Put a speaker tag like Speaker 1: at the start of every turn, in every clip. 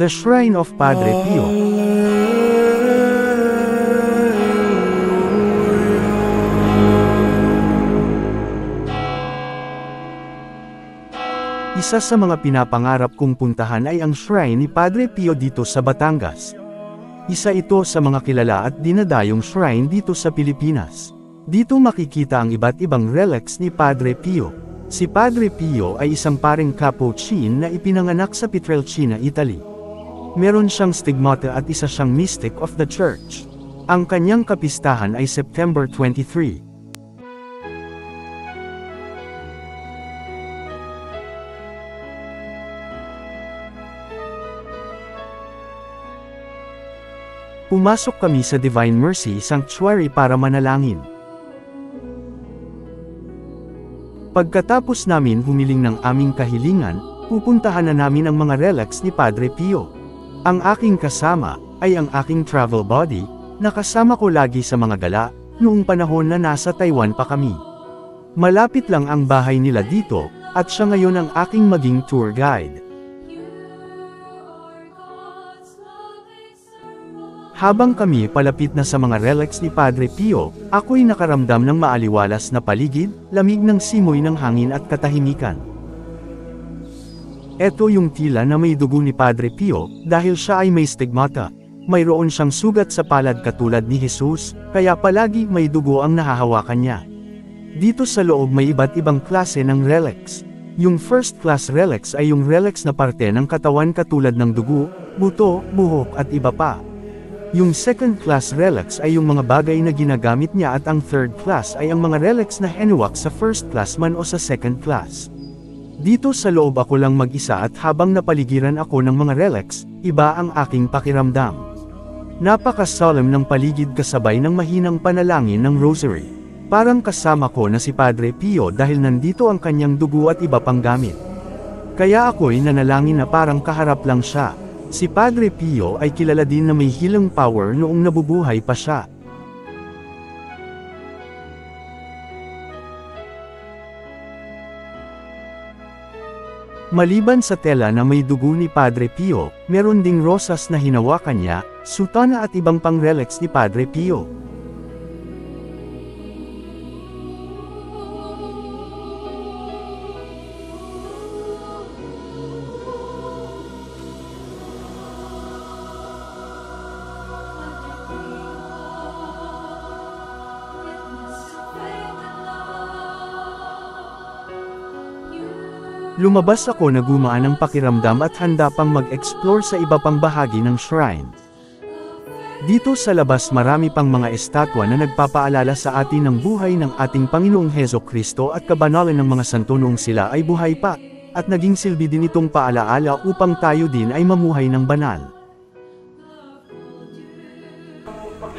Speaker 1: The Shrine of Padre Pio. Isa sa mga pinapangarap kong puntahan ay ang shrine ni Padre Pio dito sa Batangas. Isa ito sa mga kilala at dinadayong shrine dito sa Pilipinas. Dito makikita ang iba't ibang relics ni Padre Pio. Si Padre Pio ay isang paring Capuchin na ipinanganak sa Pietrelcina, Italy. Meron siyang stigmata at isa siyang mystic of the church. Ang kanyang kapistahan ay September 23. Pumasok kami sa Divine Mercy Sanctuary para manalangin. Pagkatapos namin humiling ng aming kahilingan, pupuntahan na namin ang mga relics ni Padre Pio. Ang aking kasama ay ang aking travel buddy, na kasama ko lagi sa mga gala, noong panahon na nasa Taiwan pa kami. Malapit lang ang bahay nila dito, at siya ngayon ang aking maging tour guide. Habang kami palapit na sa mga relics ni Padre Pio, ako'y nakaramdam ng maaliwalas na paligid, lamig ng simoy ng hangin at katahimikan. Ito yung tila na may dugo ni Padre Pio, dahil siya ay may stigmata. Mayroon siyang sugat sa palad katulad ni Jesus, kaya palagi may dugo ang nahahawakan niya. Dito sa loob may iba't ibang klase ng relics. Yung first class relics ay yung relics na parte ng katawan katulad ng dugo, buto, buhok at iba pa. Yung second class relics ay yung mga bagay na ginagamit niya at ang third class ay ang mga relics na hiniwak sa first class man o sa second class. Dito sa loob ako lang mag-isa at habang napaligiran ako ng mga relics, iba ang aking pakiramdam. Napaka-solemn ng paligid kasabay ng mahinang panalangin ng rosary. Parang kasama ko na si Padre Pio dahil nandito ang kanyang dugo at iba pang gamit. Kaya ako'y nanalangin na parang kaharap lang siya. Si Padre Pio ay kilala din na may healing power noong nabubuhay pa siya. Maliban sa tela na may dugo ni Padre Pio, meron ding rosas na hinawakan niya, sutana at ibang pang relics ni Padre Pio. Lumabas ako na gumaan ang pakiramdam at handa pang mag-explore sa iba pang bahagi ng shrine. Dito sa labas marami pang mga estatwa na nagpapaalala sa atin ng buhay ng ating Panginoong Hesukristo at kabanalan ng mga santo noong sila ay buhay pa, at naging silbi din itong paalaala upang tayo din ay mamuhay ng banal.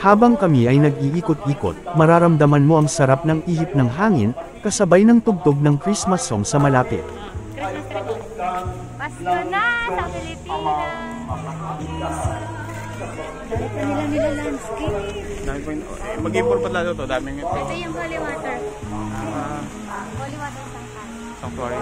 Speaker 1: Habang kami ay nag-iikot-ikot, mararamdaman mo ang sarap ng ihip ng hangin, kasabay ng tugtog ng Christmas song sa malapit.
Speaker 2: Pasko na sa Pilipinas! Dami nila landscape.
Speaker 3: Dami po yun. Mag-import pa lalo to, daming ito.
Speaker 2: Ito yung holy water. Holy water
Speaker 3: Sanctuary.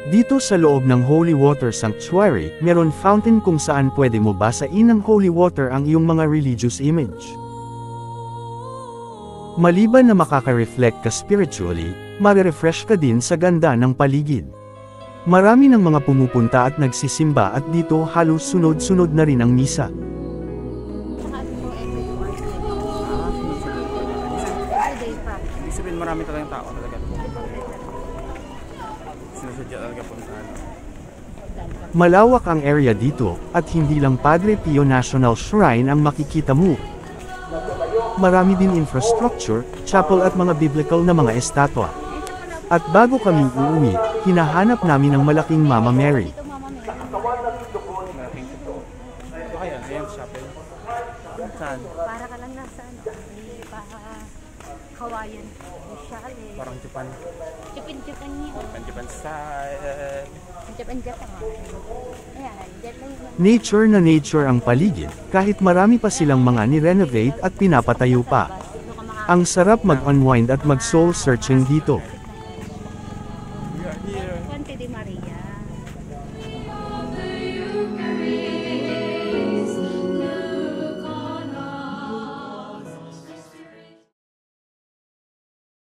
Speaker 1: Dito sa loob ng Holy Water Sanctuary, meron fountain kung saan pwede mo basain ng holy water ang iyong mga religious image. Maliban na makaka-reflect ka spiritually, marirefresh ka din sa ganda ng paligid. Marami ng mga pumupunta at nagsisimba at dito halos sunod-sunod na rin ang misa.
Speaker 3: Ibig sabihin marami talagang tao talaga. Sinasadya talaga puntahan.
Speaker 1: Malawak ang area dito, at hindi lang Padre Pio National Shrine ang makikita mo. Marami din infrastructure, chapel at mga biblical na mga estatwa. At bago kami uuwi, hinahanap namin ang malaking Mama Mary.
Speaker 3: Ito kaya, ayan, chapel. Saan?
Speaker 2: Para ka lang nasa pa Hawaiian. Shale.
Speaker 3: Parang Japan.
Speaker 2: Japan niya.
Speaker 3: Japan style.
Speaker 2: Japan. Ayan, dyan lang yun.
Speaker 1: Nature na nature ang paligid, kahit marami pa silang mga ni-renovate at pinapatayo pa. Ang sarap mag-unwind at mag-soul searching dito.